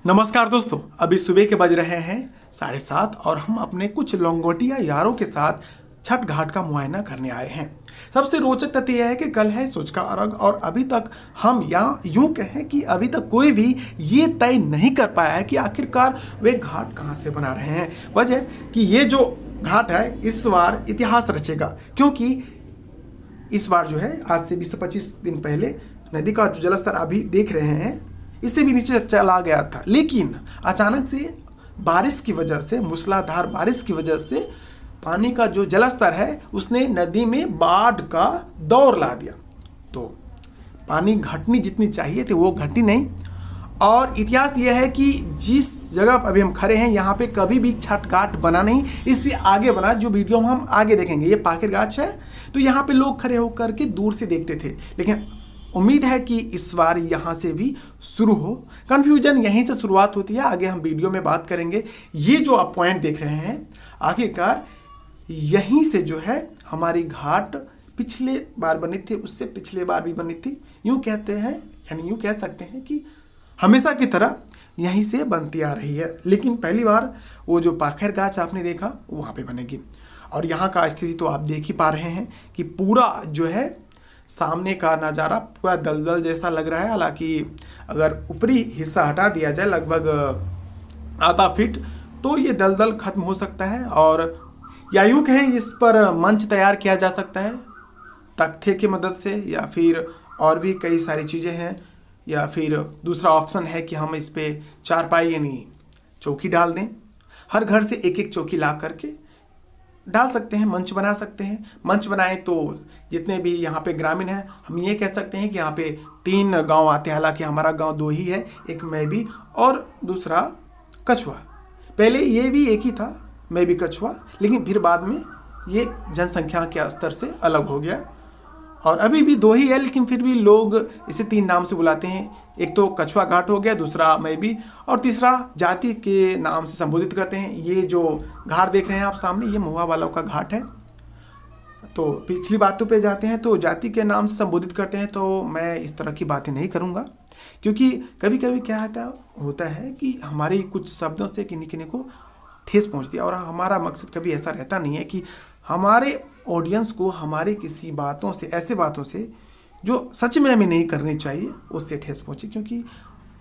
नमस्कार दोस्तों, अभी सुबह के बज रहे हैं 7:30 और हम अपने कुछ लंगोटिया यारों के साथ छठ घाट का मुआयना करने आए हैं। सबसे रोचक तथ्य यह है कि कल है सूच का अर्घ और अभी तक हम या यूं कहें कि अभी तक कोई भी ये तय नहीं कर पाया है कि आखिरकार वे घाट कहाँ से बना रहे हैं। वजह कि ये जो घाट है इस बार इतिहास रचेगा, क्योंकि इस बार जो है आज से 20 से 25 दिन पहले नदी का जो जलस्तर अभी देख रहे हैं इससे भी नीचे चला गया था, लेकिन अचानक से बारिश की वजह से, मूसलाधार बारिश की वजह से पानी का जो जलस्तर है उसने नदी में बाढ़ का दौर ला दिया। तो पानी घटनी जितनी चाहिए थी वो घटी नहीं। और इतिहास ये है कि जिस जगह पर अभी हम खड़े हैं यहाँ पे कभी भी छठ घाट बना नहीं, इससे आगे बना, जो वीडियो हम आगे देखेंगे। ये पाखिर गाछ है, तो यहाँ पे लोग खड़े होकर के दूर से देखते थे, लेकिन उम्मीद है कि इस बार यहाँ से भी शुरू हो। कन्फ्यूजन यहीं से शुरुआत होती है, आगे हम वीडियो में बात करेंगे। ये जो आप पॉइंट देख रहे हैं आखिरकार यहीं से जो है हमारी घाट पिछले बार बनी थी, उससे पिछले बार भी बनी थी। यूँ कहते हैं, यानी यूँ कह सकते हैं कि हमेशा की तरह यहीं से बनती आ रही है, लेकिन पहली बार वो जो पाखर गाछ आपने देखा वहाँ पे बनेगी। और यहाँ का स्थिति तो आप देख ही पा रहे हैं कि पूरा जो है सामने का नज़ारा पूरा दलदल जैसा लग रहा है। हालांकि अगर ऊपरी हिस्सा हटा दिया जाए लगभग आधा फीट तो ये दलदल खत्म हो सकता है, और या यूँ कहें इस पर मंच तैयार किया जा सकता है तख्ते की मदद से, या फिर और भी कई सारी चीज़ें हैं। या फिर दूसरा ऑप्शन है कि हम इस पर चारपाई यानी चौकी डाल दें। हर घर से एक एक चौकी ला करके डाल सकते हैं, मंच बना सकते हैं। मंच बनाएं तो जितने भी यहाँ पे ग्रामीण हैं, हम ये कह सकते हैं कि यहाँ पे 3 गांव आते हैं। हालांकि हमारा गांव 2 ही है, एक मैं भी और दूसरा कछुआ। पहले ये भी एक ही था, मैं भी कछुआ, लेकिन फिर बाद में ये जनसंख्या के स्तर से अलग हो गया और अभी भी 2 ही है, लेकिन फिर भी लोग इसे 3 नाम से बुलाते हैं। एक तो कछुआ घाट हो गया, दूसरा मैं भी, और तीसरा जाति के नाम से संबोधित करते हैं। ये जो घाट देख रहे हैं आप सामने, ये महुआ वालों का घाट है। तो पिछली बातों पे जाते हैं, तो जाति के नाम से संबोधित करते हैं। तो मैं इस तरह की बातें नहीं करूँगा, क्योंकि कभी कभी क्या होता है कि हमारे कुछ शब्दों से किन्हीं किन्हीं को ठेस पहुँचती है, और हमारा मकसद कभी ऐसा रहता नहीं है कि हमारे ऑडियंस को हमारे किसी बातों से, ऐसे बातों से जो सच में हमें नहीं करनी चाहिए, उससे ठेस पहुँचे। क्योंकि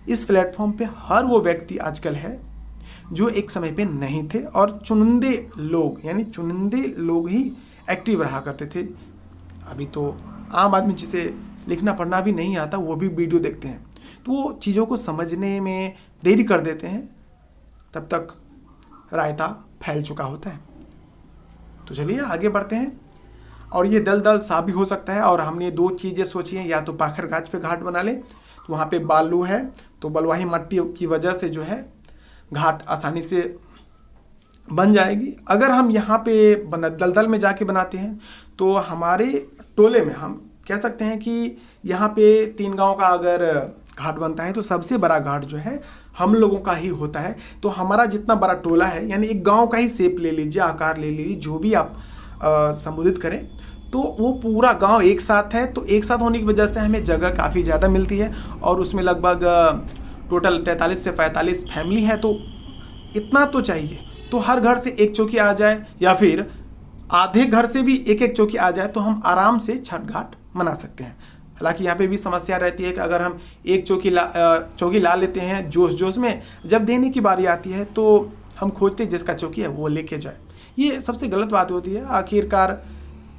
इस प्लेटफॉर्म पे हर वो व्यक्ति आजकल है जो एक समय पे नहीं थे, और चुनिंदे लोग, यानी चुनिंदे लोग ही एक्टिव रहा करते थे। अभी तो आम आदमी जिसे लिखना पढ़ना भी नहीं आता वो भी वीडियो देखते हैं, तो वो चीज़ों को समझने में देरी कर देते हैं, तब तक रायता फैल चुका होता है। तो चलिए आगे बढ़ते हैं। और ये दलदल साफ भी हो सकता है, और हमने 2 चीज़ें सोची हैं, या तो पाखर गाछ पे घाट बना ले, तो वहाँ पे बालू है, तो बलुआही मट्टी की वजह से जो है घाट आसानी से बन जाएगी। अगर हम यहाँ पे दलदल में जाके बनाते हैं तो हमारे टोले में हम कह सकते हैं कि यहाँ पे 3 गांव का अगर घाट बनता है तो सबसे बड़ा घाट जो है हम लोगों का ही होता है। तो हमारा जितना बड़ा टोला है, यानी एक गांव का ही शेप ले लीजिए, आकार ले लीजिए, जो भी आप संबोधित करें, तो वो पूरा गांव एक साथ है। तो एक साथ होने की वजह से हमें जगह काफ़ी ज़्यादा मिलती है, और उसमें लगभग टोटल 43 से 45 फैमिली है, तो इतना तो चाहिए। तो हर घर से एक चौकी आ जाए, या फिर आधे घर से भी एक एक चौकी आ जाए, तो हम आराम से छठ घाट मना सकते हैं। हालांकि यहाँ पे भी समस्या रहती है कि अगर हम एक चौकी ला लेते हैं जोश में, जब देने की बारी आती है तो हम खोजते जिसका चौकी है वो लेके जाए। ये सबसे गलत बात होती है। आखिरकार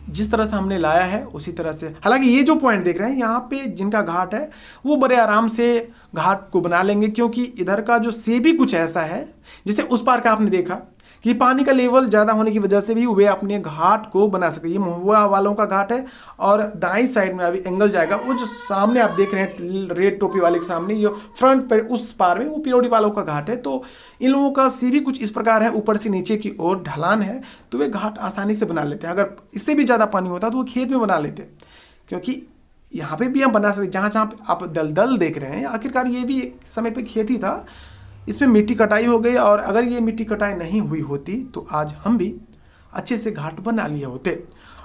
जिस तरह से हमने लाया है उसी तरह से, हालांकि ये जो पॉइंट देख रहे हैं यहाँ पे जिनका घाट है वो बड़े आराम से घाट को बना लेंगे, क्योंकि इधर का जो सेब ही कुछ ऐसा है, जैसे उस पार का आपने देखा कि पानी का लेवल ज़्यादा होने की वजह से भी वे अपने घाट को बना सकते हैं। ये महुआ वालों का घाट है, और दाईं साइड में अभी एंगल जाएगा, वो जो सामने आप देख रहे हैं रेड टोपी वाले के सामने, जो फ्रंट पर उस पार में वो पिरोडी वालों का घाट है। तो इन लोगों का सीढ़ी कुछ इस प्रकार है, ऊपर से नीचे की ओर ढलान है, तो वे घाट आसानी से बना लेते हैं। अगर इससे भी ज़्यादा पानी होता तो वो खेत में बना लेते, क्योंकि यहाँ पे भी हम बना सकते। जहाँ जहाँ आप दलदल देख रहे हैं, आखिरकार ये भी एक समय पे खेत ही था, इसमें मिट्टी कटाई हो गई, और अगर ये मिट्टी कटाई नहीं हुई होती तो आज हम भी अच्छे से घाट बना लिए होते।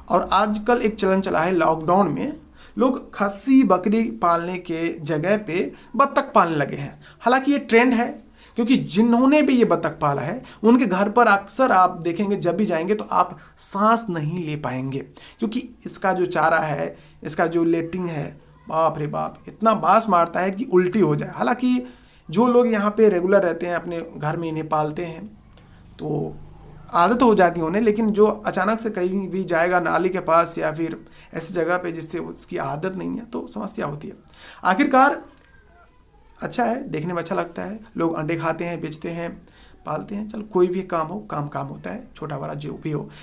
और आजकल एक चलन चला है, लॉकडाउन में लोग खस्सी बकरी पालने के जगह पे बत्तख पालने लगे हैं। हालांकि ये ट्रेंड है, क्योंकि जिन्होंने भी ये बतख पाला है उनके घर पर अक्सर आप देखेंगे, जब भी जाएंगे तो आप सांस नहीं ले पाएंगे, क्योंकि इसका जो चारा है, इसका जो लेटिंग है, बाप रे बाप, इतना बांस मारता है कि उल्टी हो जाए। हालांकि जो लोग यहाँ पे रेगुलर रहते हैं, अपने घर में इन्हें पालते हैं, तो आदत हो जाती है उन्हें, लेकिन जो अचानक से कहीं भी जाएगा नाली के पास या फिर ऐसी जगह पे जिससे उसकी आदत नहीं है, तो समस्या होती है। आखिरकार अच्छा है, देखने में अच्छा लगता है, लोग अंडे खाते हैं, बेचते हैं, पालते हैं। चलो कोई भी काम हो, काम काम होता है, छोटा बड़ा जो भी हो।